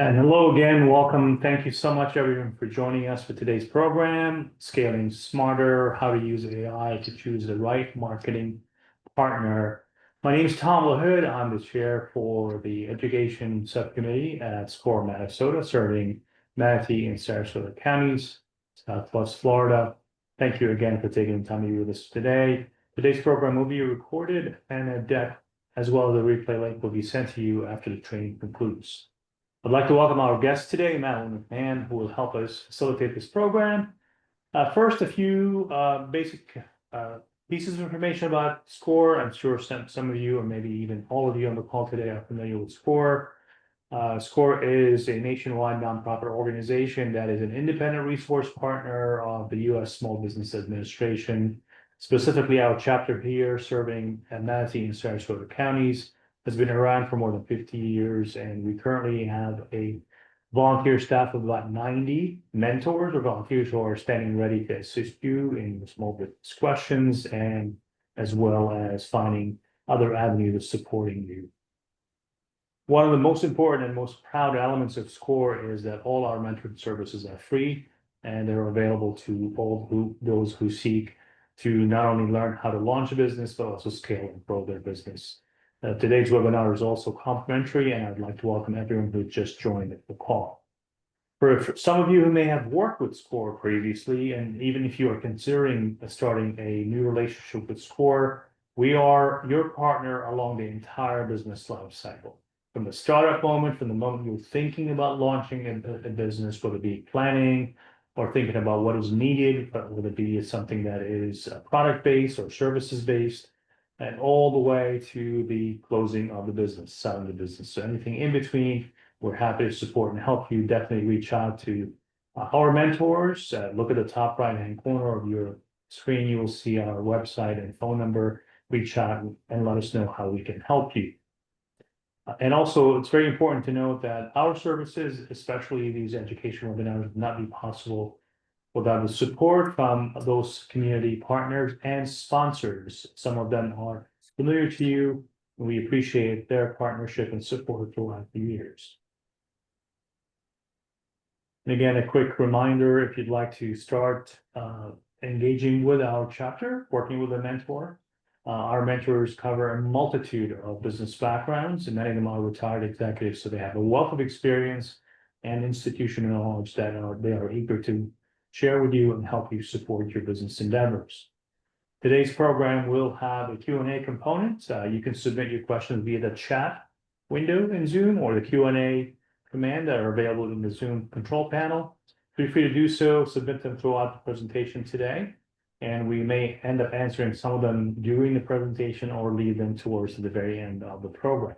And hello again, welcome. Thank you so much, everyone, for joining us for today's program, Scaling Smarter, How to Use AI to Choose the Right Marketing Partner. My name is Tom LaHood. I'm the chair for the Education Subcommittee at SCORE Minnesota, serving Manatee and Sarasota counties, Southwest Florida. Thank you again for taking the time to be with us today. Today's program will be recorded, and a deck as well as a replay link will be sent to you after the training concludes. I'd like to welcome our guest today, Madeline McMahon, who will help us facilitate this program. First, a few basic pieces of information about SCORE. I'm sure some of you, or maybe even all of you on the call today, are familiar with SCORE. SCORE is a nationwide nonprofit organization that is an independent resource partner of the U.S. Small Business Administration. Specifically, our chapter here, serving Manatee and Sarasota counties, has been around for more than 50 years, and we currently have a volunteer staff of about 90 mentors or volunteers who are standing ready to assist you in small business questions, and as well as finding other avenues of supporting you. One of the most important and most proud elements of SCORE is that all our mentoring services are free, and they're available to all those who seek to not only learn how to launch a business, but also scale and grow their business. Today's webinar is also complimentary, and I'd like to welcome everyone who just joined the call. For some of you who may have worked with SCORE previously, and even if you are considering starting a new relationship with SCORE, we are your partner along the entire business life cycle. From the startup moment, from the moment you're thinking about launching a business, whether it be planning or thinking about what is needed, but whether it be something that is product-based or services-based, and all the way to the closing of the business, selling the business. So anything in between, we're happy to support and help you. Definitely reach out to our mentors. Look at the top right-hand corner of your screen. You will see our website and phone number. Reach out and let us know how we can help you. And also, it's very important to note that our services, especially these education webinars, would not be possible without the support from those community partners and sponsors. Some of them are familiar to you, and we appreciate their partnership and support throughout the years. And again, a quick reminder, if you'd like to start engaging with our chapter, working with a mentor, our mentors cover a multitude of business backgrounds, and many of them are retired executives, so they have a wealth of experience and institutional knowledge that they are eager to share with you and help you support your business endeavors. Today's program will have a Q&A component. You can submit your questions via the chat window in Zoom or the Q&A command that are available in the Zoom control panel. Feel free to do so, submit them throughout the presentation today, and we may end up answering some of them during the presentation or leave them towards the very end of the program.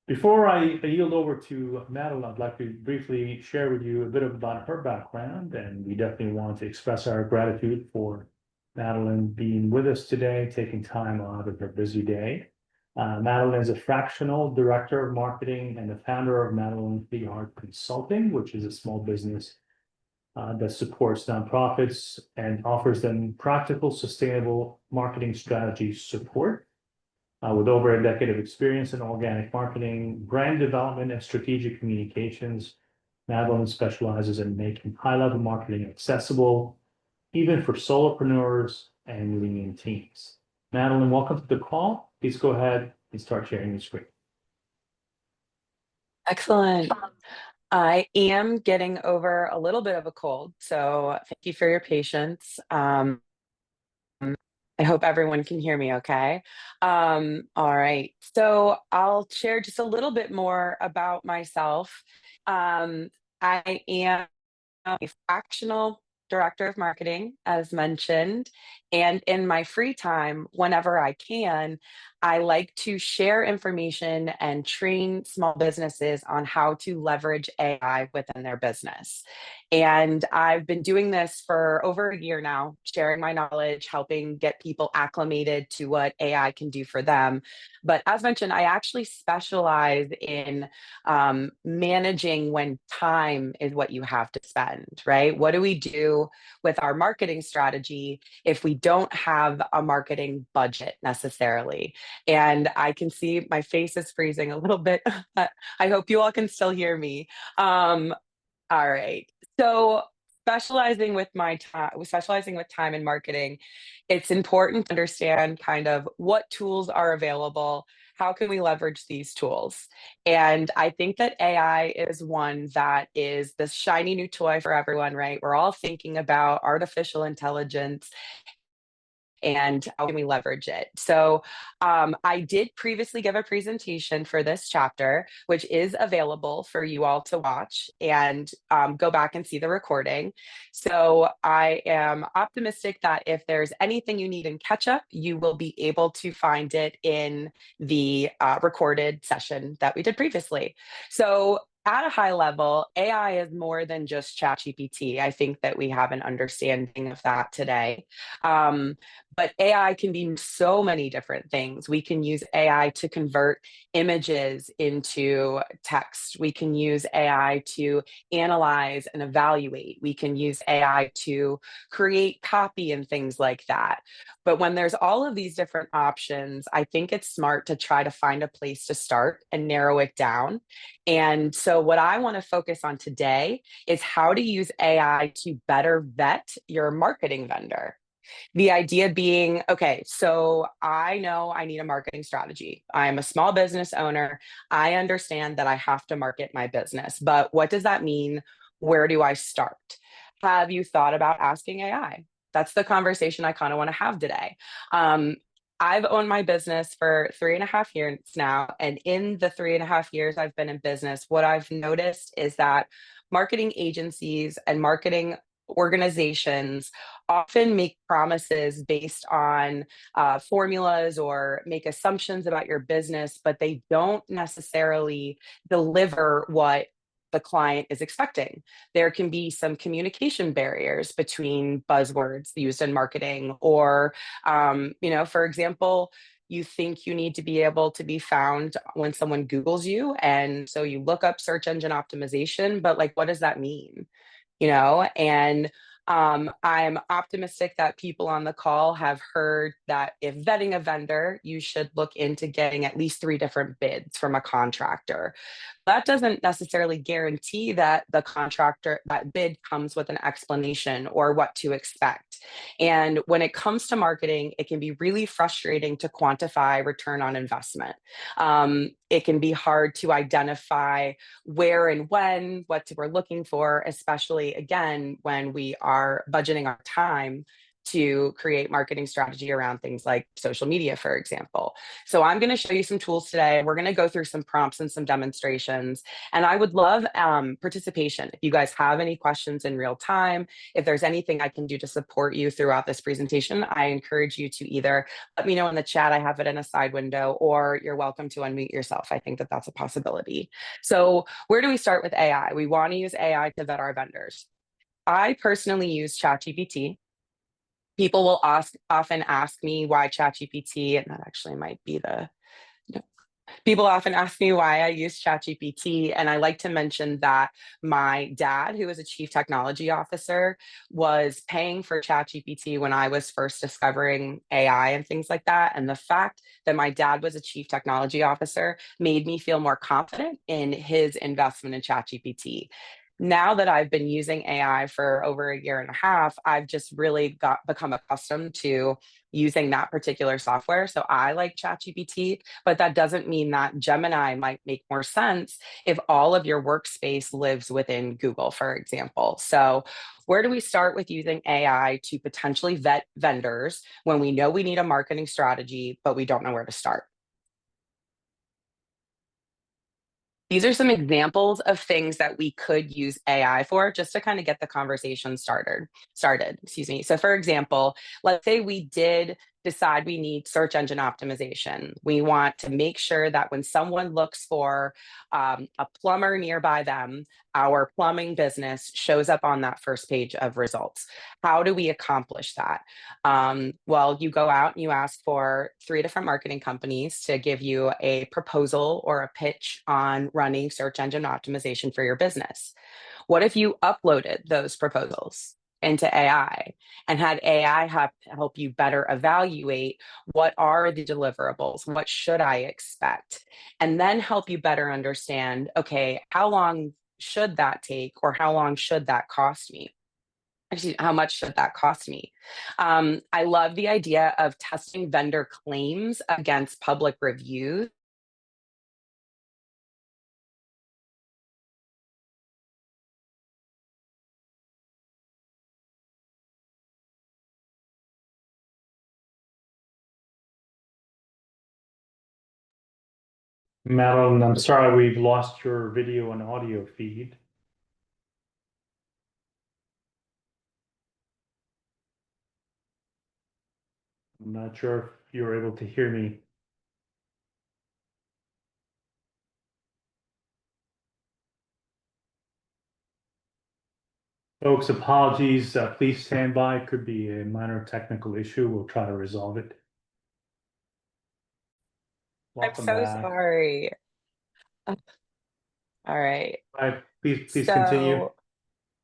Before I yield over to Madeline, I'd like to briefly share with you a bit about her background, and we definitely want to express our gratitude for Madeline being with us today, taking time out of her busy day. Madeline is a fractional director of marketing and the founder of Madeline the Art Consulting, which is a small business that supports nonprofits and offers them practical, sustainable marketing strategy support. With over a decade of experience in organic marketing, brand development, and strategic communications, Madeline specializes in making high-level marketing accessible, even for solopreneurs and lean teams. Madeline, welcome to the call. Please go ahead and start sharing your screen. Excellent. I am getting over a little bit of a cold, so thank you for your patience. I hope everyone can hear me okay. All right, so I'll share just a little bit more about myself. I am a fractional director of marketing, as mentioned, and in my free time, whenever I can, I like to share information and train small businesses on how to leverage AI within their business. And I've been doing this for over a year now, sharing my knowledge, helping get people acclimated to what AI can do for them. But as mentioned, I actually specialize in managing when time is what you have to spend, right? What do we do with our marketing strategy if we don't have a marketing budget necessarily? and I can see my face is freezing a little bit. But I hope you all can still hear me. Um, all right. So specializing with time in marketing, it's important to understand kind of what tools are available. How can we leverage these tools? And I think that AI is one that is this shiny new toy for everyone, right? We're all thinking about artificial intelligence and how can we leverage it. So I did previously give a presentation for this chapter, which is available for you all to watch and go back and see the recording. So I am optimistic that if there's anything you need in catch up, you will be able to find it in the recorded session that we did previously. So at a high level, AI is more than just ChatGPT. I think that we have an understanding of that today. Um, but AI can be so many different things. We can use AI to convert images into text. We can use AI to analyze and evaluate. We can use AI to create copy and things like that. But when there's all of these different options, I think it's smart to try to find a place to start and narrow it down. And so, what I want to focus on today is how to use AI to better vet your marketing vendor. The idea being, okay, so I know I need a marketing strategy. I'm a small business owner. I understand that I have to market my business, but what does that mean? Where do I start? Have you thought about asking AI? That's the conversation I kind of want to have today. Um, I've owned my business for 3.5 years now. And in the 3.5 years I've been in business, what I've noticed is that marketing agencies and marketing organizations often make promises based on formulas or make assumptions about your business, but they don't necessarily deliver what the client is expecting. There can be some communication barriers between buzzwords used in marketing, or, for example, you think you need to be able to be found when someone Googles you. And so you look up search engine optimization, but like, what does that mean? And I'm optimistic that people on the call have heard that if vetting a vendor, you should look into getting at least 3 different bids from a contractor. That doesn't necessarily guarantee that that bid comes with an explanation or what to expect. And when it comes to marketing, it can be really frustrating to quantify return on investment. It can be hard to identify where and when, we're looking for, especially again, when we are budgeting our time to create marketing strategy around things like social media, for example. So I'm going to show you some tools today. We're going to go through some prompts and some demonstrations. And I would love participation. If you guys have any questions in real time, if there's anything I can do to support you throughout this presentation, I encourage you to either let me know in the chat. I have it in a side window, or you're welcome to unmute yourself. I think that that's a possibility. So where do we start with AI? We want to use AI to vet our vendors. I personally use ChatGPT. People will often ask me why ChatGPT, and that actually might be the no. People often ask me why I use ChatGPT, and I like to mention that my dad, who is a chief technology officer, was paying for ChatGPT when I was first discovering AI and things like that. And the fact that my dad was a chief technology officer made me feel more confident in his investment in ChatGPT. Now that I've been using AI for over a year and a half, I've just really become accustomed to using that particular software. So I like ChatGPT, but that doesn't mean that Gemini might make more sense if all of your workspace lives within Google, for example. So where do we start with using AI to potentially vet vendors when we know we need a marketing strategy, but we don't know where to start? These are some examples of things that we could use AI for, just to kind of get the conversation started, excuse me. So for example, let's say we did decide we need search engine optimization. We want to make sure that when someone looks for a plumber nearby them, our plumbing business shows up on that first page of results. How do we accomplish that? Well, you go out and you ask for 3 different marketing companies to give you a proposal or a pitch on running search engine optimization for your business. What if you uploaded those proposals into AI and had AI help you better evaluate what are the deliverables, what should I expect, and then help you better understand, okay, how long should that take, or how long should that cost me? Actually, how much should that cost me? I love the idea of testing vendor claims against public reviews. Madeline, I'm sorry we've lost your video and audio feed. I'm not sure if you're able to hear me. Folks, apologies. Please stand by. Could be a minor technical issue. We'll try to resolve it. I'm Welcome so back. sorry. All right. Please continue. So,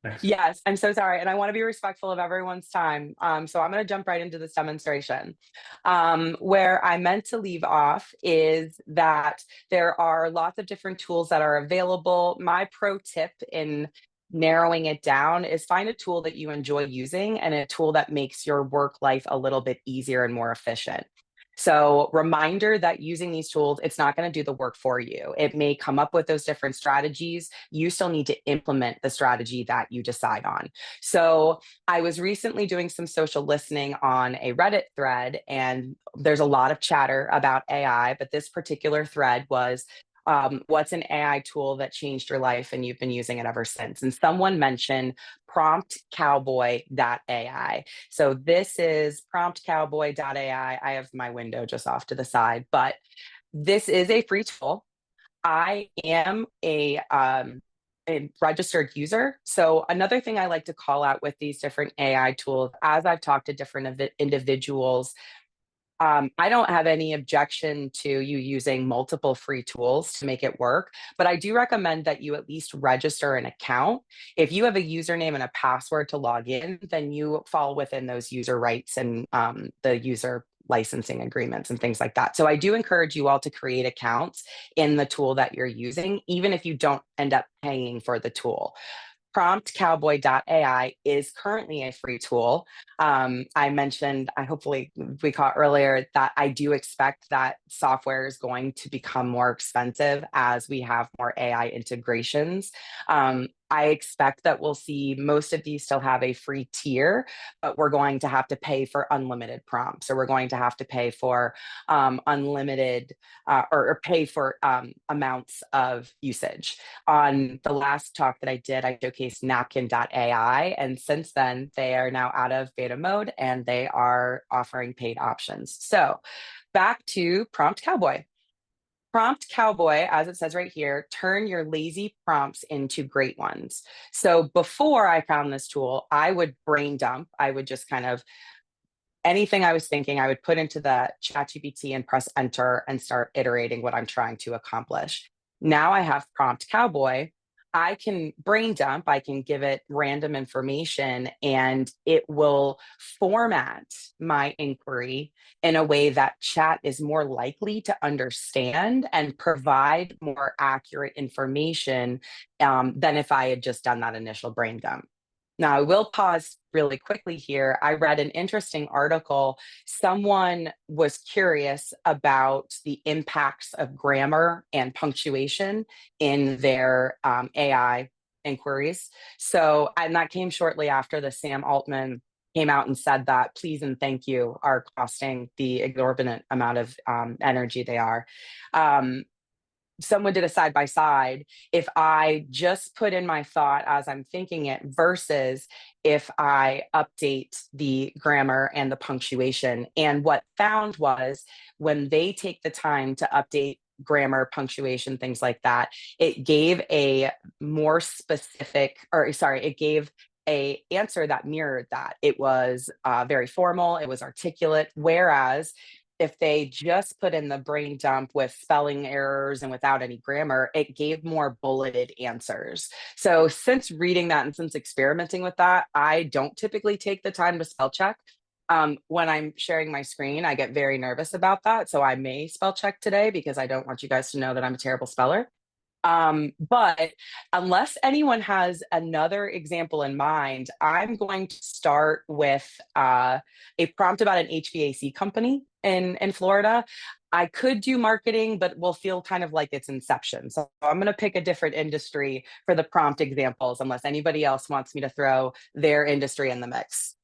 Next. yes, I'm so sorry. And I want to be respectful of everyone's time. So I'm going to jump right into this demonstration. Where I meant to leave off is that there are lots of different tools that are available. My pro tip in narrowing it down is find a tool that you enjoy using and a tool that makes your work life a little bit easier and more efficient. So, reminder that using these tools, it's not going to do the work for you. It may come up with those different strategies. You still need to implement the strategy that you decide on. So, I was recently doing some social listening on a Reddit thread, and there's a lot of chatter about AI, but this particular thread was, what's an AI tool that changed your life and you've been using it ever since? And someone mentioned promptcowboy.ai. So this is promptcowboy.ai. I have my window just off to the side, but this is a free tool. I am a registered user. So another thing I like to call out with these different AI tools, as I've talked to different individuals, I don't have any objection to you using multiple free tools to make it work, but I do recommend that you at least register an account. If you have a username and a password to log in, then you fall within those user rights and the user licensing agreements and things like that. So I do encourage you all to create accounts in the tool that you're using, even if you don't end up paying for the tool. Promptcowboy.ai is currently a free tool. I mentioned, I hopefully we caught earlier that I do expect that software is going to become more expensive as we have more AI integrations. I expect that we'll see most of these still have a free tier, but we're going to have to pay for unlimited prompts. So we're going to have to pay for unlimited or pay for amounts of usage. On the last talk that I did, I showcased napkin.ai. And since then, they are now out of beta mode and they are offering paid options. So back to Prompt Cowboy. Prompt Cowboy, as it says right here, turn your lazy prompts into great ones. So before I found this tool, I would brain dump. I would just kind of anything I was thinking, I would put into the ChatGPT and press enter and start iterating what I'm trying to accomplish. Now I have Prompt Cowboy. I can brain dump, I can give it random information, and it will format my inquiry in a way that chat is more likely to understand and provide more accurate information than if I had just done that initial brain dump. Now, I will pause really quickly here. I read an interesting article. Someone was curious about the impacts of grammar and punctuation in their AI inquiries. So, and that came shortly after the Sam Altman came out and said that please and thank you are costing the exorbitant amount of energy they are. Um, Someone did a side by side. If I just put in my thought as I'm thinking it versus if I update the grammar and the punctuation. And what found was when they take the time to update grammar, punctuation, things like that, it gave a more specific, or sorry, it gave a answer that mirrored that. It was very formal, it was articulate, whereas if they just put in the brain dump with spelling errors and without any grammar, it gave more bulleted answers. So since reading that and since experimenting with that, I don't typically take the time to spell check. When I'm sharing my screen, I get very nervous about that. So I may spell check today because I don't want you guys to know that I'm a terrible speller. But unless anyone has another example in mind, I'm going to start with a prompt about an HVAC company in Florida. I could do marketing, but will feel kind of like it's inception. So I'm going to pick a different industry for the prompt examples, unless anybody else wants me to throw their industry in the mix.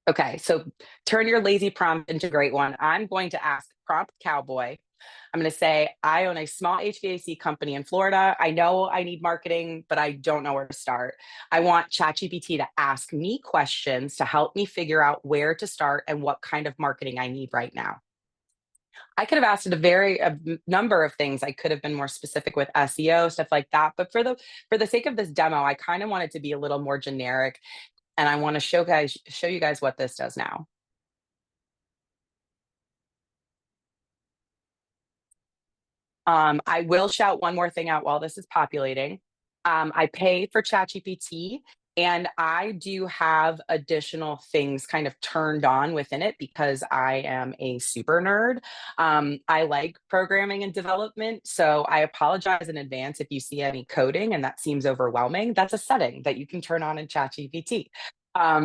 Okay, so turn your lazy prompt into a great one. I'm going to ask prompt cowboy. I'm going to say, I own a small HVAC company in Florida. I know I need marketing, but I don't know where to start. I want ChatGPT to ask me questions to help me figure out where to start and what kind of marketing I need right now. I could have asked it a number of things. I could have been more specific with SEO, stuff like that. But for the sake of this demo, I kind of want it to be a little more generic, and I want to show you guys what this does now. I will shout one more thing out while this is populating. I pay for ChatGPT, and I do have additional things kind of turned on within it because I am a super nerd. I like programming and development, so I apologize in advance if you see any coding and that seems overwhelming. That's a setting that you can turn on in ChatGPT.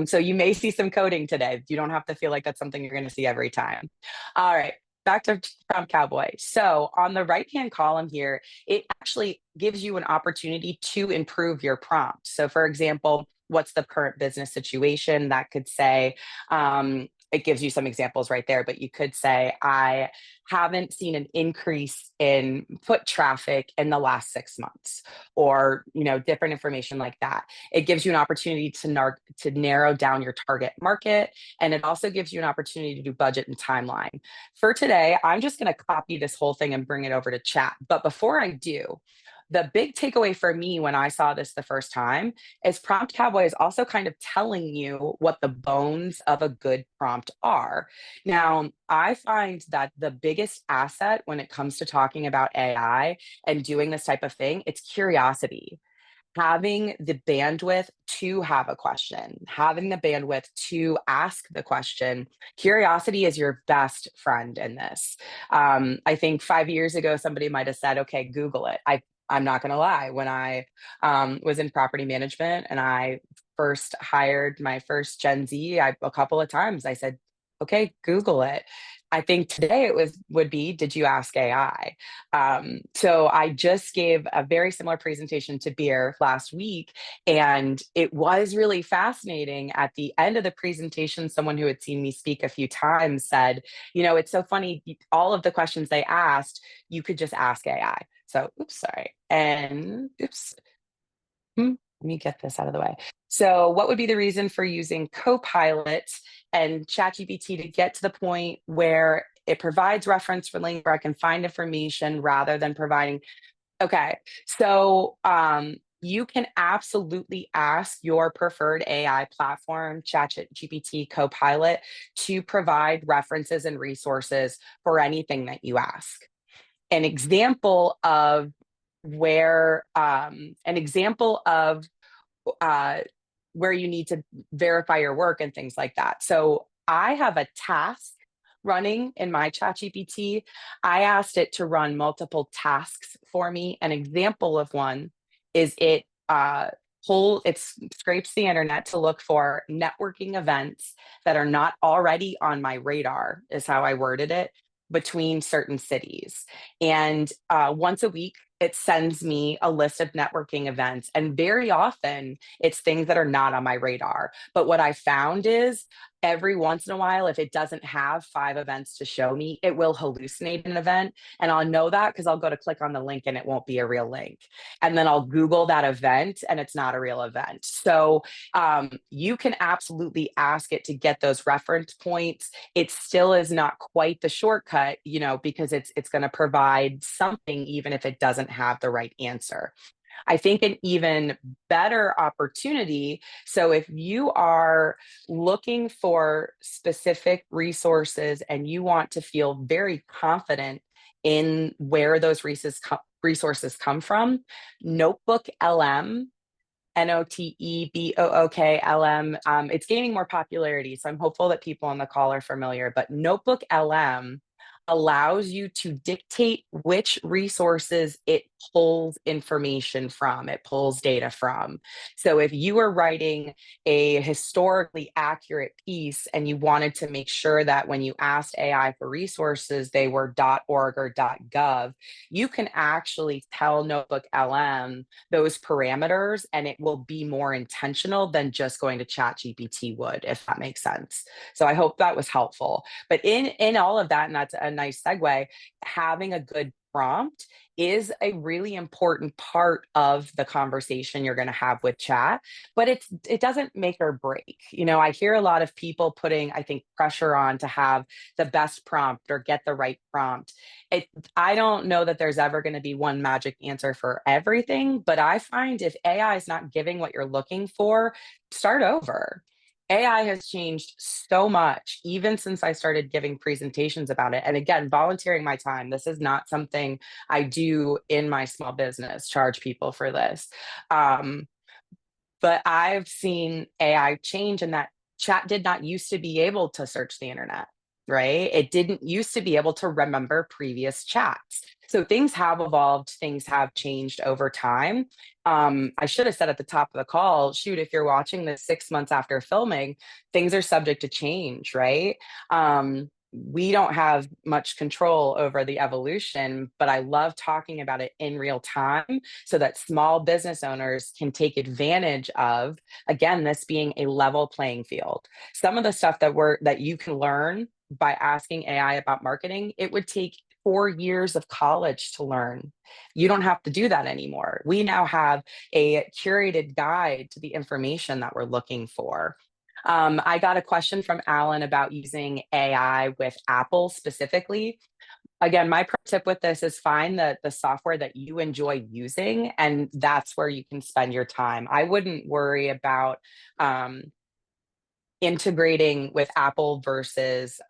So you may see some coding today. You don't have to feel like that's something you're going to see every time. All right, back to Prompt Cowboy. So on the right-hand column here, it actually gives you an opportunity to improve your prompt. So for example, what's the current business situation? That could say, it gives you some examples right there, but you could say, I haven't seen an increase in foot traffic in the last 6 months, or different information like that. It gives you an opportunity to narrow down your target market, and it also gives you an opportunity to do budget and timeline. For today, I'm just going to copy this whole thing and bring it over to chat. But before I do, the big takeaway for me when I saw this the first time is Prompt Cowboy is also kind of telling you what the bones of a good prompt are. Now, I find that the biggest asset when it comes to talking about AI and doing this type of thing, it's curiosity. Having the bandwidth to have a question, having the bandwidth to ask the question. Curiosity is your best friend in this. I think 5 years ago, somebody might have said, okay, Google it. I'm not going to lie. When I was in property management and I first hired my first Gen Z, a couple of times I said, okay, Google it. I think today would be, did you ask AI? So I just gave a very similar presentation to Beer last week, and it was really fascinating. At the end of the presentation, someone who had seen me speak a few times said, it's so funny, all of the questions they asked, you could just ask AI. So, oops, sorry. And oops, let me get this out of the way. So, what would be the reason for using Copilot and ChatGPT to get to the point where it provides reference for link where I can find information rather than providing? Okay, so you can absolutely ask your preferred AI platform, ChatGPT, Copilot, to provide references and resources for anything that you ask. An example of uh, where you need to verify your work and things like that. So I have a task running in my ChatGPT. I asked it to run multiple tasks for me. An example of one is it scrapes the internet to look for networking events that are not already on my radar, is how I worded it, between certain cities. And once a week, it sends me a list of networking events. And very often, it's things that are not on my radar. But what I found is every once in a while, if it doesn't have 5 events to show me, it will hallucinate an event. And I'll know that because I'll go to click on the link and it won't be a real link. And then I'll Google that event and it's not a real event. So you can absolutely ask it to get those reference points. It still is not quite the shortcut, because it's going to provide something even if it doesn't have the right answer. I think an even better opportunity. So if you are looking for specific resources and you want to feel very confident in where those resources come from, Notebook LM, NOTEBOOK LM. It's gaining more popularity, so I'm hopeful that people on the call are familiar. But Notebook LM allows you to dictate which resources it pulls information from, it pulls data from. So if you are writing a historically accurate piece and you wanted to make sure that when you asked AI for resources, they were .org or .gov, you can actually tell Notebook LM those parameters and it will be more intentional than just going to ChatGPT would, if that makes sense. So I hope that was helpful. But in all of that, and that's a nice segue, having a good prompt is a really important part of the conversation you're going to have with chat, but it doesn't make or break. I hear a lot of people putting, I think, pressure on to have the best prompt or get the right prompt. I don't know that there's ever going to be one magic answer for everything, but I find if AI is not giving what you're looking for, start over. AI has changed so much, even since I started giving presentations about it. And again, volunteering my time. This is not something I do in my small business, charge people for this. Um, but I've seen AI change, and that chat did not used to be able to search the internet, right? It didn't used to be able to remember previous chats. So things have evolved, things have changed over time. I should have said at the top of the call, shoot, if you're watching this 6 months after filming, things are subject to change, right? We don't have much control over the evolution, but I love talking about it in real time so that small business owners can take advantage of, again, this being a level playing field. Some of the stuff that you can learn by asking AI about marketing, it would take 4 years of college to learn. You don't have to do that anymore. We now have a curated guide to the information that we're looking for. I got a question from Alan about using AI with Apple specifically. Again, my pro tip with this is find the software that you enjoy using, and that's where you can spend your time. I wouldn't worry about integrating with Apple versus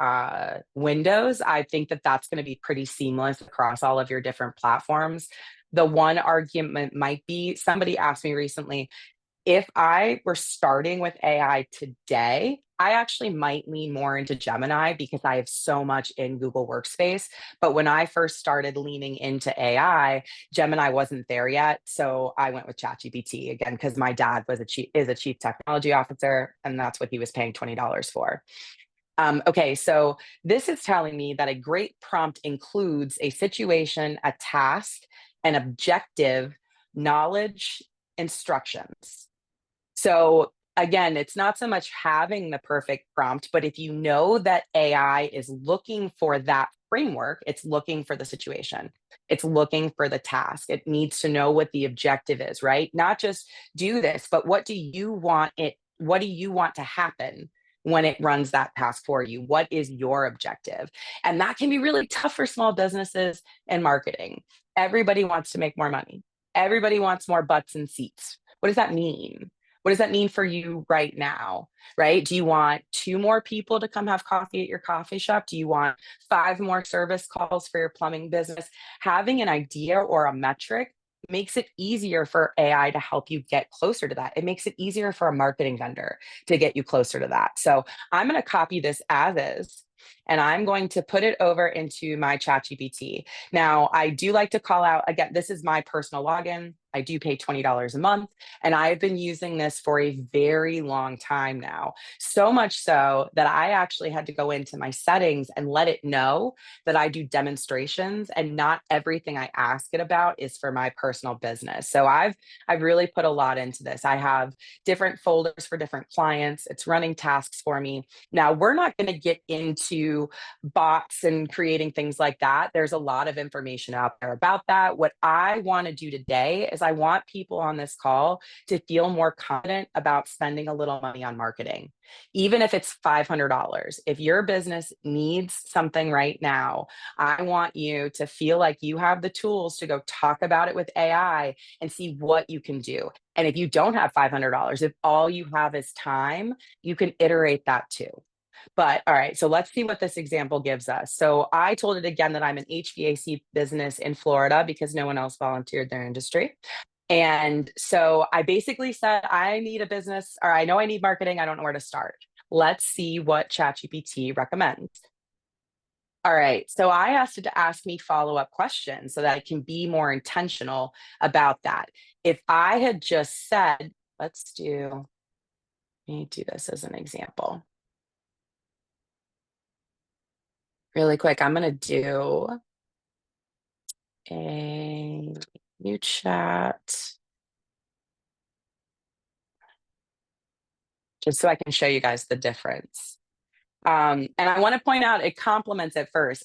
Windows. I think that that's going to be pretty seamless across all of your different platforms. The one argument might be, somebody asked me recently, if I were starting with AI today, I actually might lean more into Gemini because I have so much in Google Workspace. But when I first started leaning into AI, Gemini wasn't there yet. So I went with ChatGPT again because my dad is a chief technology officer, and that's what he was paying $20 for. Okay, so this is telling me that a great prompt includes a situation, a task, an objective, knowledge, instructions. So again, it's not so much having the perfect prompt, but if you know that AI is looking for that framework, it's looking for the situation, it's looking for the task. It needs to know what the objective is, right? Not just do this, but what do you want to happen when it runs that task for you? What is your objective? And that can be really tough for small businesses and marketing. Everybody wants to make more money. Everybody wants more butts and seats. What does that mean? What does that mean for you right now? Right? Do you want 2 more people to come have coffee at your coffee shop? Do you want 5 more service calls for your plumbing business? Having an idea or a metric makes it easier for AI to help you get closer to that. It makes it easier for a marketing vendor to get you closer to that. So I'm going to copy this as is, and I'm going to put it over into my ChatGPT. Now, I do like to call out, again, this is my personal login. I do pay $20 a month, and I've been using this for a very long time now. So much so that I actually had to go into my settings and let it know that I do demonstrations, and not everything I ask it about is for my personal business. So I've really put a lot into this. I have different folders for different clients. It's running tasks for me. Now, we're not going to get into to bots and creating things like that. There's a lot of information out there about that. What I want to do today is I want people on this call to feel more confident about spending a little money on marketing, even if it's $500. If your business needs something right now, I want you to feel like you have the tools to go talk about it with AI and see what you can do. And if you don't have $500, if all you have is time, you can iterate that too. But all right, so let's see what this example gives us. So I told it again that I'm an HVAC business in Florida because no one else volunteered their industry. And so I basically said, I need a business, or I know I need marketing. I don't know where to start. Let's see what ChatGPT recommends. All right, so I asked it to ask me follow-up questions so that I can be more intentional about that. If I had just said, let me do this as an example. Really quick, I'm going to do a new chat just so I can show you guys the difference. And I want to point out it complements it first.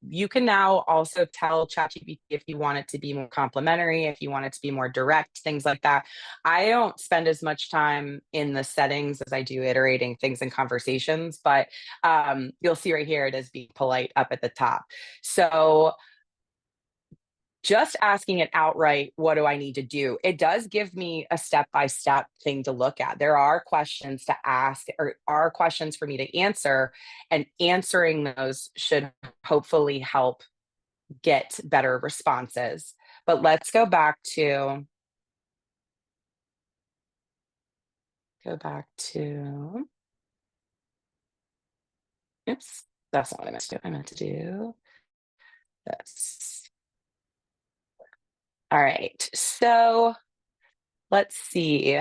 You can now also tell ChatGPT if you want it to be more complimentary, if you want it to be more direct, things like that. I don't spend as much time in the settings as I do iterating things in conversations, but you'll see right here it is being polite up at the top. So just asking it outright, what do I need to do? It does give me a step-by-step thing to look at. There are questions to ask or are questions for me to answer, and answering those should hopefully help get better responses. But let's go back to, oops, that's not what I meant to do. I meant to do this. All right, so let's see.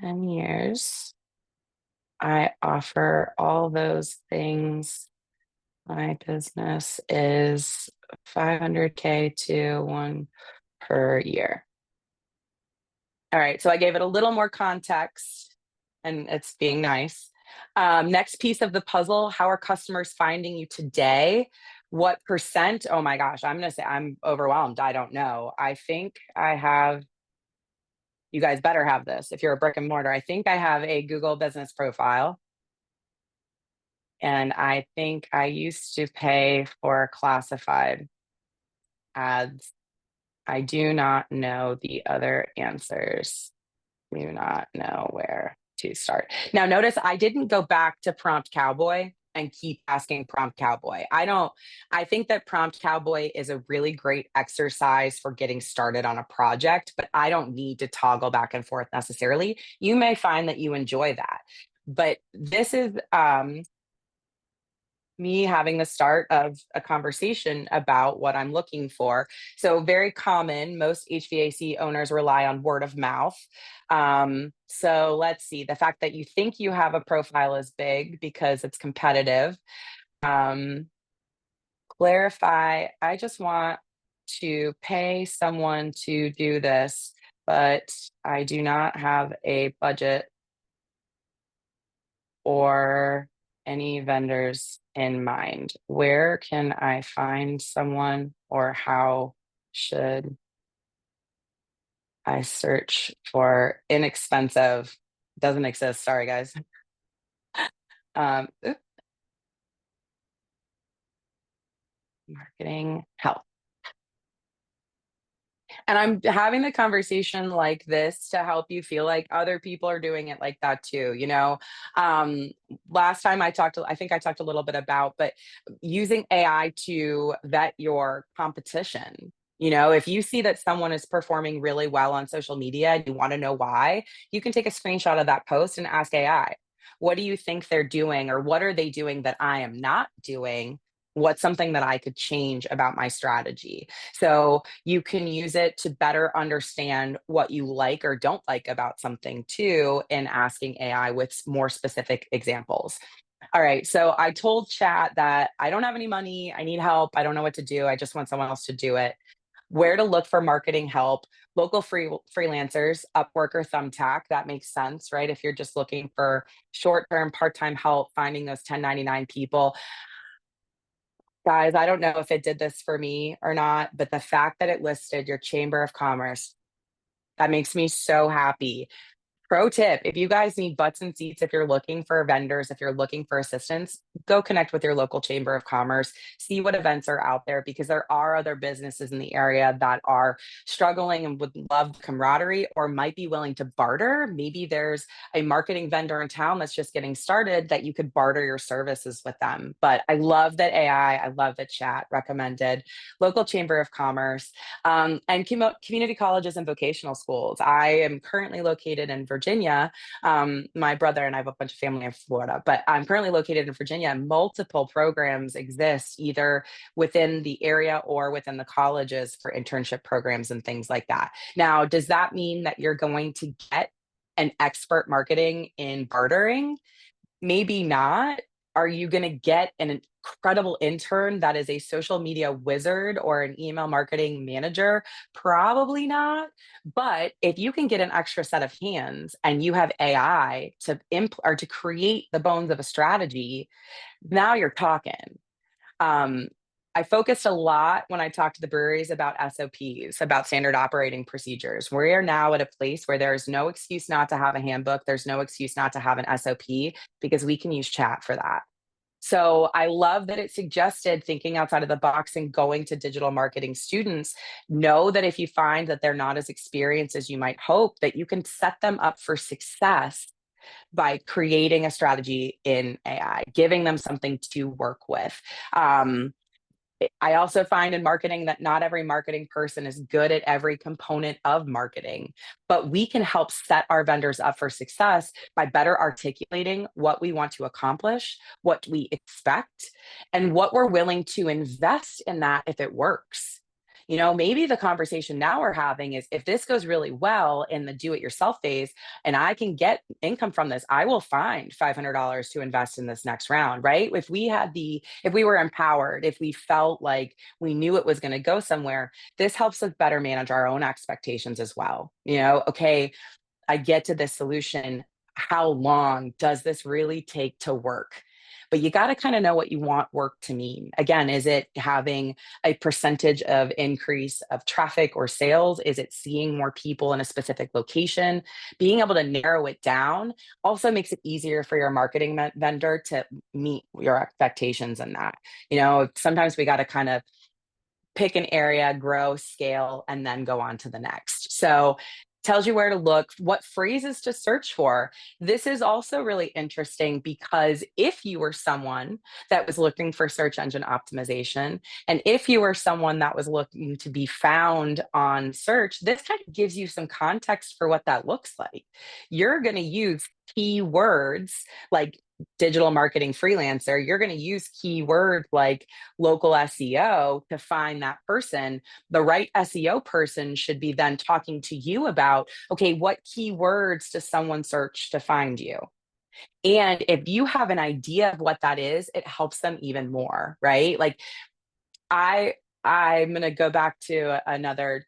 10 years. I offer all those things. My business is 500K to 1 per year. All right, so I gave it a little more context and it's being nice. Next piece of the puzzle, how are customers finding you today? What percent? Oh my gosh, I'm gonna say I'm overwhelmed. I don't know. I think I have, you guys better have this if you're a brick and mortar. I think I have a Google business profile. And I think I used to pay for classified ads. I do not know the other answers. Do not know where to start. Now, notice I didn't go back to Prompt Cowboy and keep asking Prompt Cowboy. I think that Prompt Cowboy is a really great exercise for getting started on a project, but I don't need to toggle back and forth necessarily. You may find that you enjoy that. But this is me having the start of a conversation about what I'm looking for. So very common, most HVAC owners rely on word of mouth. So let's see, the fact that you think you have a profile is big because it's competitive. Clarify, I just want to pay someone to do this, but I do not have a budget or any vendors in mind. Where can I find someone, or how should I search for inexpensive? Doesn't exist. Sorry, guys. Oop, marketing help. And I'm having the conversation like this to help you feel like other people are doing it like that too, you know? Um, Last time I think I talked a little bit about, but using AI to vet your competition. You know, if you see that someone is performing really well on social media and you want to know why, you can take a screenshot of that post and ask AI, what do you think they're doing, or what are they doing that I am not doing? What's something that I could change about my strategy? So you can use it to better understand what you like or don't like about something too, in asking AI with more specific examples. All right, so I told chat that I don't have any money, I need help, I don't know what to do, I just want someone else to do it. where to look for marketing help, local freelancers, Upwork or Thumbtack. That makes sense, right? If you're just looking for short-term, part-time help, finding those 1099 people. Guys, I don't know if it did this for me or not, but the fact that it listed your Chamber of Commerce, that makes me so happy. Pro tip, if you guys need butts and seats, if you're looking for vendors, if you're looking for assistance, go connect with your local chamber of commerce, see what events are out there, because there are other businesses in the area that are struggling and would love camaraderie or might be willing to barter. Maybe there's a marketing vendor in town that's just getting started that you could barter your services with them. But I love that I love that chat recommended local chamber of commerce, and community colleges and vocational schools. I am currently located in Virginia. My brother and I have a bunch of family in Florida, but I'm currently located in Virginia. Multiple programs exist either within the area or within the colleges for internship programs and things like that. Now, does that mean that you're going to get an expert marketing in bartering? Maybe not. Are you going to get an incredible intern that is a social media wizard or an email marketing manager? Probably not. But if you can get an extra set of hands and you have AI to or to create the bones of a strategy, now you're talking. Um, I focused a lot when I talked to the breweries about SOPs, about standard operating procedures. We are now at a place where there is no excuse not to have a handbook. There's no excuse not to have an SOP because we can use chat for that. So I love that it suggested thinking outside of the box and going to digital marketing students. Know that if you find that they're not as experienced as you might hope, that you can set them up for success by creating a strategy in AI, giving them something to work with. Um, I also find in marketing that not every marketing person is good at every component of marketing, but we can help set our vendors up for success by better articulating what we want to accomplish, what we expect, and what we're willing to invest in that if it works. Maybe the conversation now we're having is if this goes really well in the do it yourself phase and I can get income from this, I will find $500 to invest in this next round, right? If we were empowered, if we felt like we knew it was going to go somewhere, this helps us better manage our own expectations as well. Okay, I get to this solution. How long does this really take to work? But you got to kind of know what you want work to mean. Again, is it having a percentage of increase of traffic or sales? Is it seeing more people in a specific location? Being able to narrow it down also makes it easier for your marketing vendor to meet your expectations in that. Sometimes we got to kind of pick an area, grow, scale, and then go on to the next. So tells you where to look, what phrases to search for. This is also really interesting because if you were someone that was looking for search engine optimization, and if you were someone that was looking to be found on search, this kind of gives you some context for what that looks like. You're going to use keywords like digital marketing freelancer, you're going to use keywords like local SEO to find that person. The right SEO person should be then talking to you about, okay, what keywords does someone search to find you? And if you have an idea of what that is, it helps them even more, right? Like I I'm going to go back to another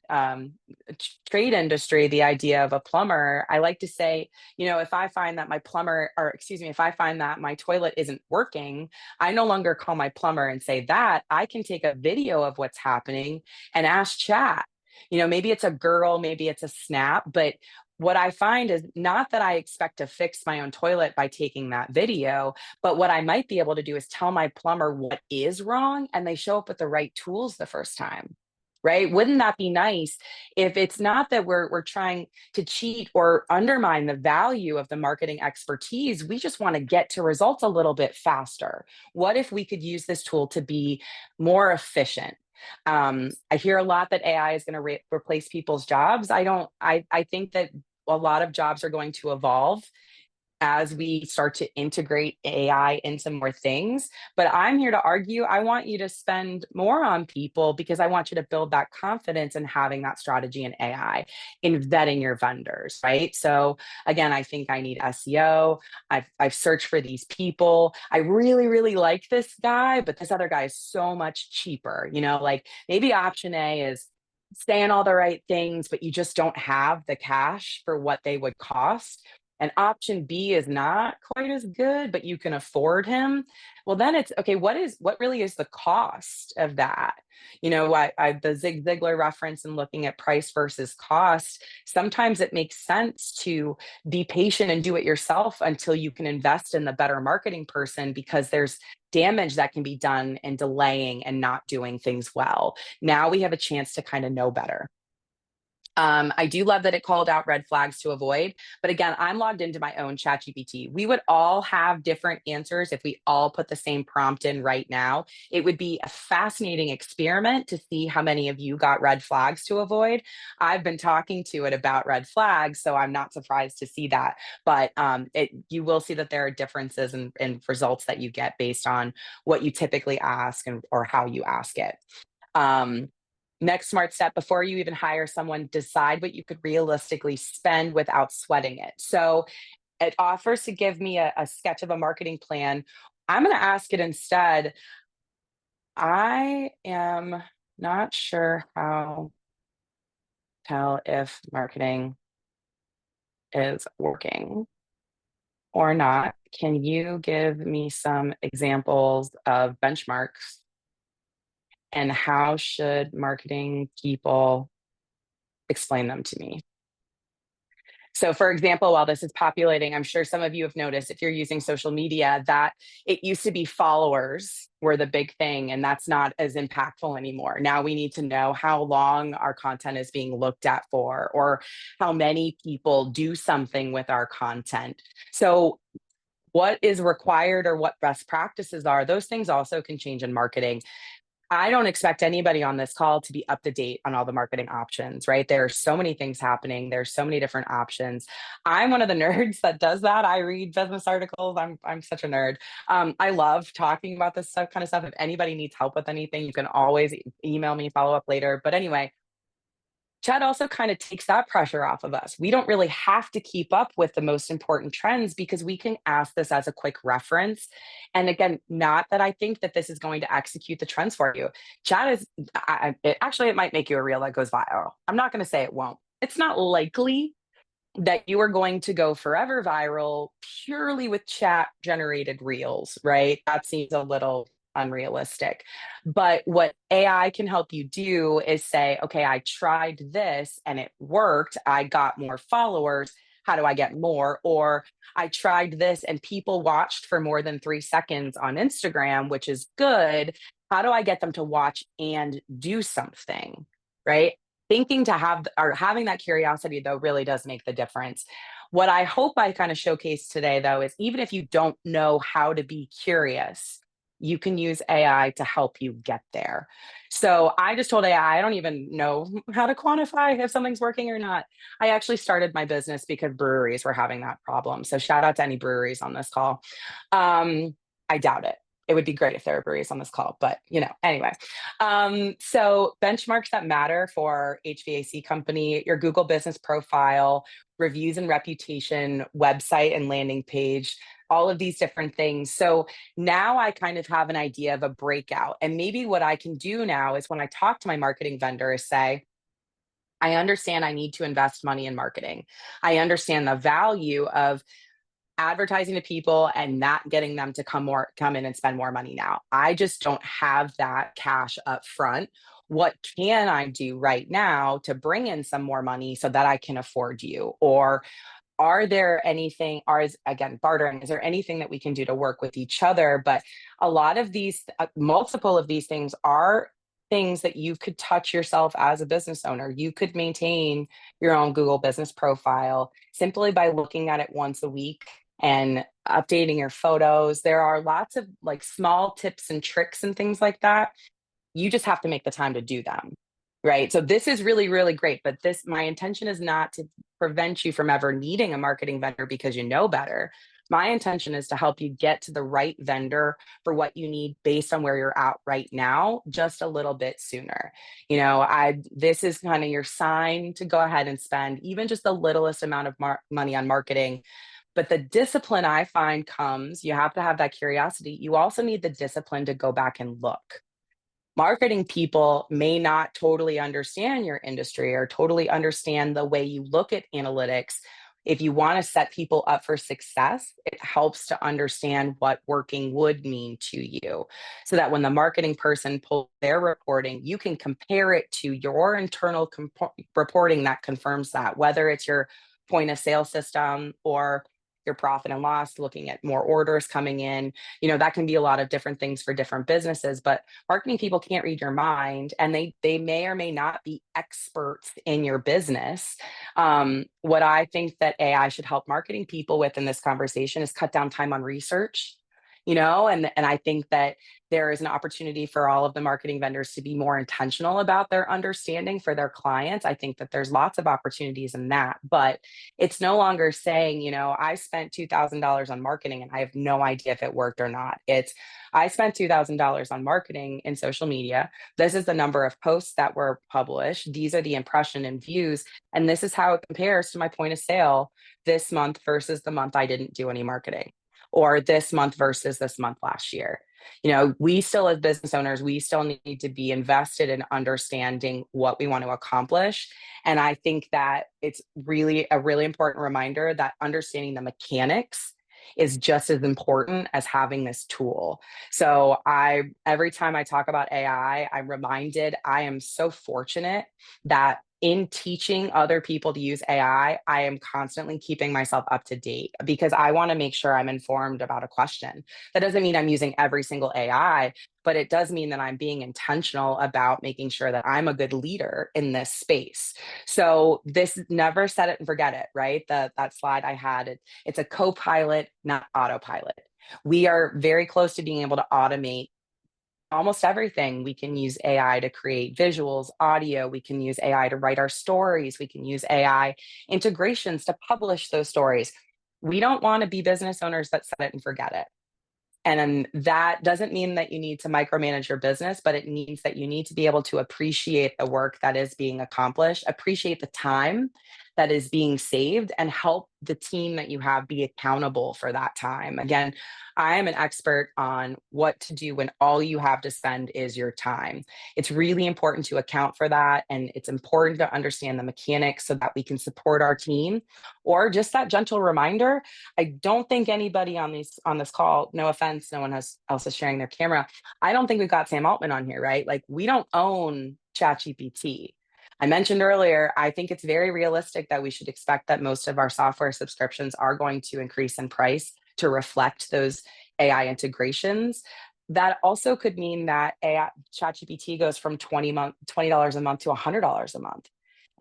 trade industry, the idea of a plumber. I like to say, if I find that my plumber, or excuse me, if I find that my toilet isn't working, I no longer call my plumber and say that. I can take a video of what's happening and ask chat. Maybe it's a girl, maybe it's a snap, but what I find is not that I expect to fix my own toilet by taking that video, but what I might be able to do is tell my plumber what is wrong and they show up with the right tools the first time. Right? Wouldn't that be nice if it's not that we're trying to cheat or undermine the value of the marketing expertise? We just want to get to results a little bit faster. What if we could use this tool to be more efficient? I hear a lot that AI is going to replace people's jobs. I don't. I think that a lot of jobs are going to evolve as we start to integrate AI into more things. But I'm here to argue, I want you to spend more on people because I want you to build that confidence in having that strategy in AI, in vetting your vendors, right? So again, I think I need SEO. I've searched for these people. I really, really like this guy, but this other guy is so much cheaper. Like maybe option A is saying all the right things, but you just don't have the cash for what they would cost. And option B is not quite as good, but you can afford him. Well, then it's okay. What really is the cost of that? The Zig Ziglar reference and looking at price versus cost. Sometimes it makes sense to be patient and do it yourself until you can invest in the better marketing person, because there's damage that can be done in delaying and not doing things well. Now we have a chance to kind of know better. I do love that it called out red flags to avoid. But again, I'm logged into my own ChatGPT. We would all have different answers if we all put the same prompt in right now. It would be a fascinating experiment to see how many of you got red flags to avoid. I've been talking to it about red flags, so I'm not surprised to see that. But you will see that there are differences in results that you get based on what you typically ask or how you ask it. Next smart step: before you even hire someone, decide what you could realistically spend without sweating it. So it offers to give me a sketch of a marketing plan. I'm going to ask it instead, I am not sure how to tell if marketing is working or not. Can you give me some examples of benchmarks, and how should marketing people explain them to me? So, for example, while this is populating, I'm sure some of you have noticed, if you're using social media, that it used to be followers were the big thing, and that's not as impactful anymore. Now we need to know how long our content is being looked at for, or how many people do something with our content. So, what is required or what best practices are, those things also can change in marketing. I don't expect anybody on this call to be up to date on all the marketing options, right? There are so many things happening. There's so many different options. I'm one of the nerds that does that. I read business articles. I'm such a nerd. I love talking about this kind of stuff. If anybody needs help with anything, you can always email me, follow up later. But anyway, Chad also kind of takes that pressure off of us. We don't really have to keep up with the most important trends, because we can ask this as a quick reference. And again, not that I think that this is going to execute the trends for you. Chad is, it might make you a reel that goes viral. I'm not going to say it won't. It's not likely that you are going to go forever viral purely with chat generated reels, right? That seems a little unrealistic. But what AI can help you do is say, okay, I tried this and it worked. I got more followers. How do I get more? Or I tried this and people watched for more than 3 seconds on Instagram, which is good. How do I get them to watch and do something? Right? Thinking to have, or having that curiosity, though, really does make the difference. What I hope I kind of showcase today, though, is even if you don't know how to be curious, you can use AI to help you get there. So I just told AI, I don't even know how to quantify if something's working or not. I actually started my business because breweries were having that problem. So shout out to any breweries on this call. I doubt it. It would be great if there were breweries on this call, but anyway. So benchmarks that matter for HVAC company: your Google business profile, reviews and reputation, website and landing page, all of these different things. So now I kind of have an idea of a breakout. And maybe what I can do now is, when I talk to my marketing vendor, is say, I understand I need to invest money in marketing. I understand the value of advertising to people and not getting them to come in and spend more money now. I just don't have that cash up front. What can I do right now to bring in some more money so that I can afford you? Or are there anything, again, bartering, is there anything that we can do to work with each other? But a lot of these, multiple of these things are things that you could touch yourself as a business owner. You could maintain your own Google business profile simply by looking at it once a week and updating your photos. There are lots of like small tips and tricks and things like that. You just have to make the time to do them. Right. So this is really, really great. But my intention is not to prevent you from ever needing a marketing vendor because you know better. My intention is to help you get to the right vendor for what you need based on where you're at right now, just a little bit sooner. This is kind of your sign to go ahead and spend even just the littlest amount of money on marketing. But the discipline, I find, comes, you have to have that curiosity. You also need the discipline to go back and look. Marketing people may not totally understand your industry or totally understand the way you look at analytics. If you want to set people up for success, it helps to understand what working would mean to you so that when the marketing person pulls their reporting, you can compare it to your internal reporting that confirms that, whether it's your point of sale system or your profit and loss, looking at more orders coming in. That can be a lot of different things for different businesses, but marketing people can't read your mind, and they may or may not be experts in your business. What I think that AI should help marketing people with in this conversation is cut down time on research. And I think that there is an opportunity for all of the marketing vendors to be more intentional about their understanding for their clients. I think that there's lots of opportunities in that, but it's no longer saying, I spent $2,000 on marketing and I have no idea if it worked or not. It's, I spent $2,000 on marketing in social media. This is the number of posts that were published. These are the impression and views. And this is how it compares to my point of sale this month versus the month I didn't do any marketing, or this month versus this month last year. We still, as business owners, we still need to be invested in understanding what we want to accomplish. And I think that it's really a really important reminder that understanding the mechanics is just as important as having this tool. So every time I talk about AI, I'm reminded I am so fortunate that in teaching other people to use AI, I am constantly keeping myself up to date because I want to make sure I'm informed about a question. That doesn't mean I'm using every single AI, but it does mean that I'm being intentional about making sure that I'm a good leader in this space. So this, never set it and forget it, right? That slide I had, it's a co-pilot, not autopilot. We are very close to being able to automate almost everything. We can use AI to create visuals, audio. We can use AI to write our stories. We can use AI integrations to publish those stories. We don't want to be business owners that set it and forget it. And that doesn't mean that you need to micromanage your business, but it means that you need to be able to appreciate the work that is being accomplished, appreciate the time that is being saved, and help the team that you have be accountable for that time. Again, I am an expert on what to do when all you have to spend is your time. It's really important to account for that. And it's important to understand the mechanics so that we can support our team. Or just that gentle reminder, I don't think anybody on this call, no offense, no one else is sharing their camera. I don't think we've got Sam Altman on here, right? Like, we don't own ChatGPT. I mentioned earlier, I think it's very realistic that we should expect that most of our software subscriptions are going to increase in price to reflect those AI integrations. That also could mean that ChatGPT goes from $20 a month to $100 a month.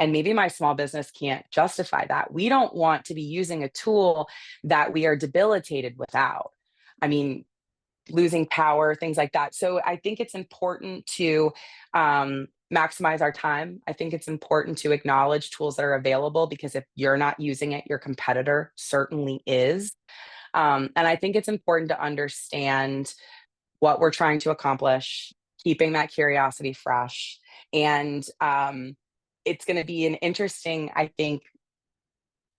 And maybe my small business can't justify that. We don't want to be using a tool that we are debilitated without. I mean, losing power, things like that. So I think it's important to maximize our time. I think it's important to acknowledge tools that are available, because if you're not using it, your competitor certainly is. And I think it's important to understand what we're trying to accomplish, keeping that curiosity fresh. And it's going to be an interesting, I think,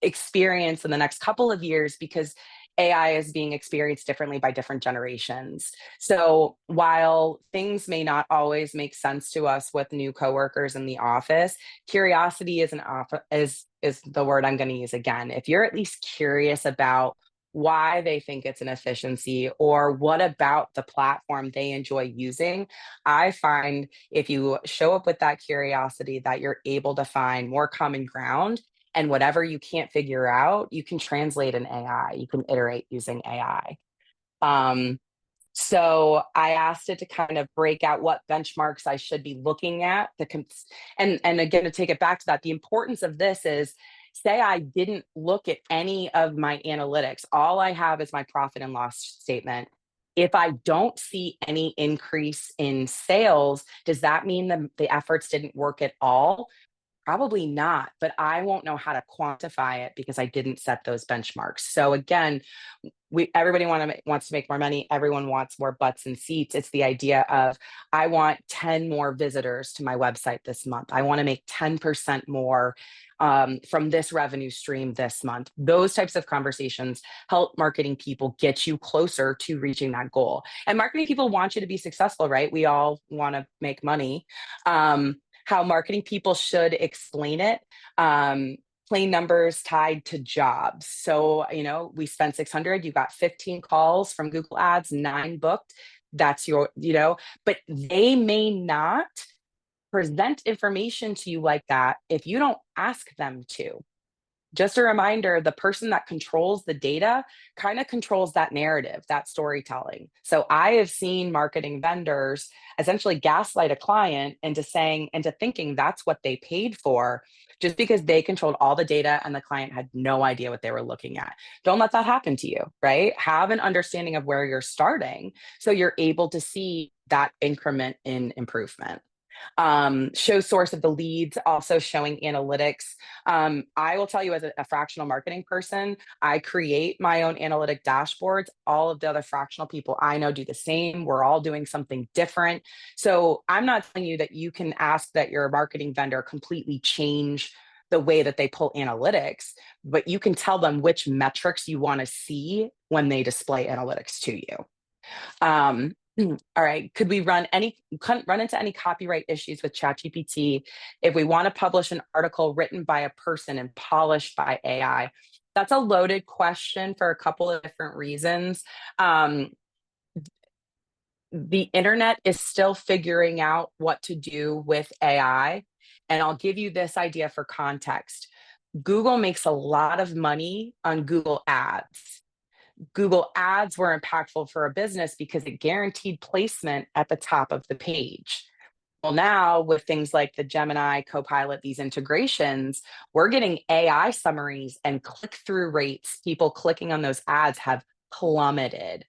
experience in the next couple of years, because AI is being experienced differently by different generations. So while things may not always make sense to us with new coworkers in the office, curiosity is the word I'm going to use again. If you're at least curious about why they think it's an efficiency, or what about the platform they enjoy using, I find if you show up with that curiosity, that you're able to find more common ground. And whatever you can't figure out, you can translate in AI. You can iterate using AI. So I asked it to kind of break out what benchmarks I should be looking at. And again, to take it back to that, the importance of this is, say I didn't look at any of my analytics. All I have is my profit and loss statement. If I don't see any increase in sales, does that mean the efforts didn't work at all? Probably not, but I won't know how to quantify it because I didn't set those benchmarks. So again, everybody wants to make more money. Everyone wants more butts and seats. It's the idea of, I want 10 more visitors to my website this month. I want to make 10% more from this revenue stream this month. Those types of conversations help marketing people get you closer to reaching that goal. And marketing people want you to be successful, right? We all want to make money. How marketing people should explain it. Plain numbers tied to jobs. So, we spent 600, you got 15 calls from Google Ads, 9 booked. That's but they may not present information to you like that if you don't ask them to. Just a reminder, the person that controls the data kind of controls that narrative, that storytelling. So I have seen marketing vendors essentially gaslight a client into thinking that's what they paid for, just because they controlled all the data and the client had no idea what they were looking at. Don't let that happen to you, right? Have an understanding of where you're starting so you're able to see that increment in improvement. Show source of the leads, also showing analytics. I will tell you, as a fractional marketing person, I create my own analytic dashboards. All of the other fractional people I know do the same. We're all doing something different. So I'm not telling you that you can ask that your marketing vendor completely change the way that they pull analytics, but you can tell them which metrics you want to see when they display analytics to you. All right. Could we run into any copyright issues with ChatGPT if we want to publish an article written by a person and polished by AI? That's a loaded question for a couple of different reasons. The internet is still figuring out what to do with AI. And I'll give you this idea for context. Google makes a lot of money on Google Ads. Google Ads were impactful for a business because it guaranteed placement at the top of the page. Well, now with things like the Gemini, Copilot, these integrations, we're getting AI summaries, and click-through rates, people clicking on those ads, have plummeted.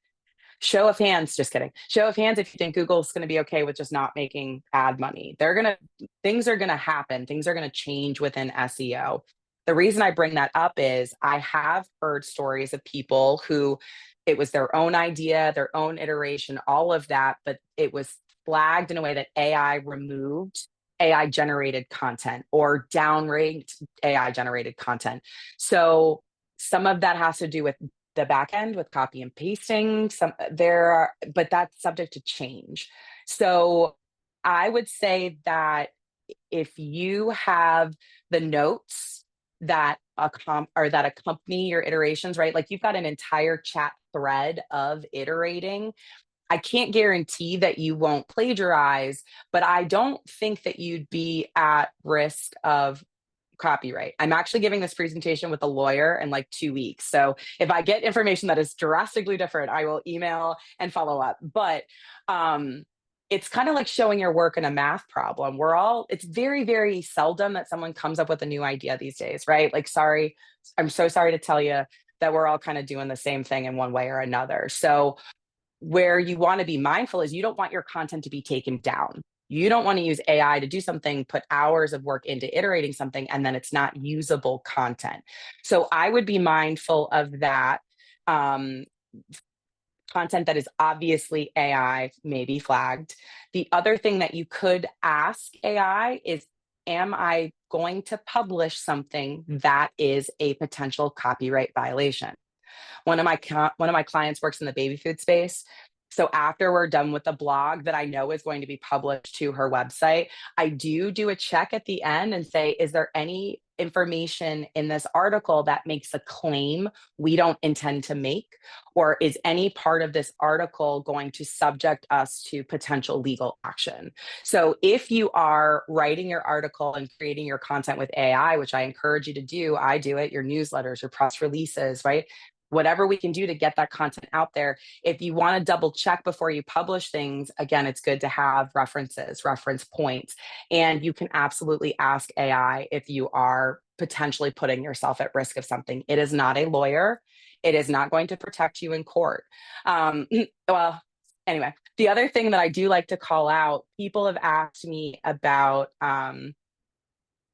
Show of hands, just kidding. Show of hands if you think Google's going to be okay with just not making ad money. Things are going to happen. Things are going to change within SEO. The reason I bring that up is I have heard stories of people who it was their own idea, their own iteration, all of that, but it was flagged in a way that AI removed AI generated content or downranked AI generated content. So some of that has to do with the back end with copy and pasting. But that's subject to change. So I would say that if you have the notes that accompany your iterations, right? Like you've got an entire chat thread of iterating. I can't guarantee that you won't plagiarize, but I don't think that you'd be at risk of copyright. I'm actually giving this presentation with a lawyer in like 2 weeks. So if I get information that is drastically different, I will email and follow up. But it's kind of like showing your work in a math problem. It's very, very seldom that someone comes up with a new idea these days, right? Like, I'm so sorry to tell you that we're all kind of doing the same thing in one way or another. So where you want to be mindful is you don't want your content to be taken down. You don't want to use AI to do something, put hours of work into iterating something, and then it's not usable content. So I would be mindful of that. Content that is obviously AI may be flagged. The other thing that you could ask AI is, am I going to publish something that is a potential copyright violation? One of my clients works in the baby food space. So after we're done with the blog that I know is going to be published to her website, I do a check at the end and say, is there any information in this article that makes a claim we don't intend to make? Or is any part of this article going to subject us to potential legal action? So if you are writing your article and creating your content with AI, which I encourage you to do, I do it, your newsletters, your press releases, right? Whatever we can do to get that content out there. If you want to double check before you publish things, again, it's good to have references, reference points, and you can absolutely ask AI if you are potentially putting yourself at risk of something. It is not a lawyer. It is not going to protect you in court. Well, anyway, the other thing that I do like to call out, people have asked me about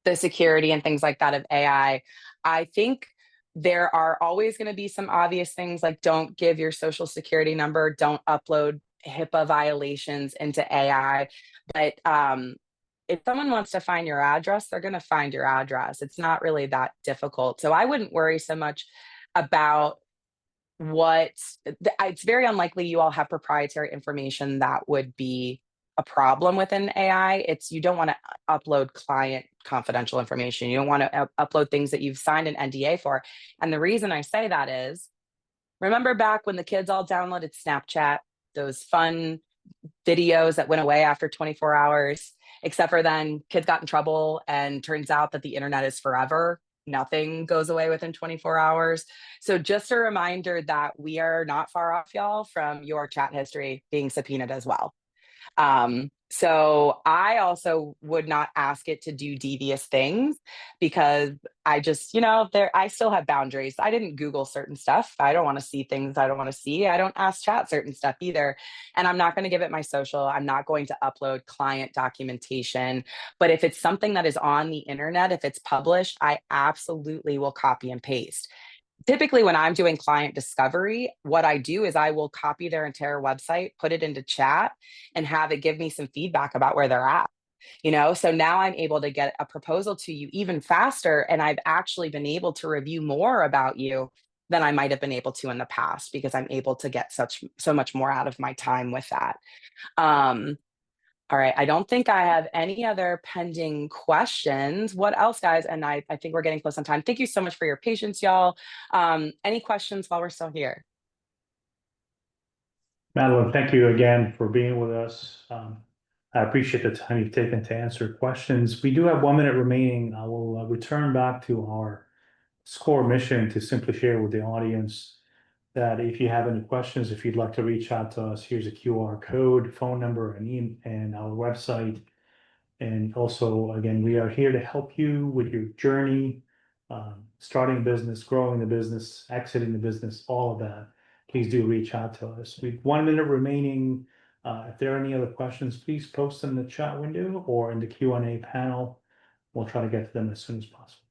the security and things like that of I think there are always going to be some obvious things like don't give your social security number, don't upload HIPAA violations into AI. But if someone wants to find your address, they're going to find your address. It's not really that difficult. So I wouldn't worry so much about what it's very unlikely you all have proprietary information that would be a problem within AI. It's you don't want to upload client confidential information. You don't want to upload things that you've signed an NDA for. And the reason I say that is remember back when the kids all downloaded Snapchat, those fun videos that went away after 24 hours, except for then kids got in trouble and turns out that the internet is forever. Nothing goes away within 24 hours. So just a reminder that we are not far off, y'all, from your chat history being subpoenaed as well. So I also would not ask it to do devious things because I just, I still have boundaries. I didn't Google certain stuff. I don't want to see things I don't want to see. I don't ask chat certain stuff either. And I'm not going to give it my social. I'm not going to upload client documentation. But if it's something that is on the internet, if it's published, I absolutely will copy and paste. Typically, when I'm doing client discovery, what I do is I will copy their entire website, put it into chat, and have it give me some feedback about where they're at. So now I'm able to get a proposal to you even faster. And I've actually been able to review more about you than I might have been able to in the past because I'm able to get so much more out of my time with that. Um, all right. I don't think I have any other pending questions. What else, guys? And I think we're getting close on time. Thank you so much for your patience, y'all. Any questions while we're still here? Madeline, thank you again for being with us. I appreciate the time you've taken to answer questions. We do have 1 minute remaining. I will return back to our core mission to simply share with the audience that if you have any questions, if you'd like to reach out to us, here's a QR code, phone number, and our website. And also, again, we are here to help you with your journey, starting a business, growing the business, exiting the business, all of that. Please do reach out to us. We've 1 minute remaining. If there are any other questions, please post them in the chat window or in the Q&A panel. We'll try to get to them as soon as possible.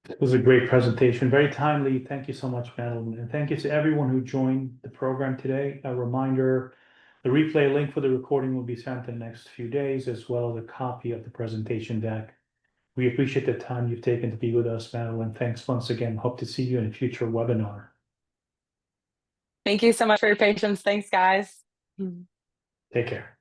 It was a great presentation, very timely. Thank you so much, Madeline. And thank you to everyone who joined the program today. A reminder, the replay link for the recording will be sent in the next few days, as well as a copy of the presentation deck. We appreciate the time you've taken to be with us, Madeline. Thanks once again. Hope to see you in a future webinar. Thank you so much for your patience. Thanks, guys. Take care.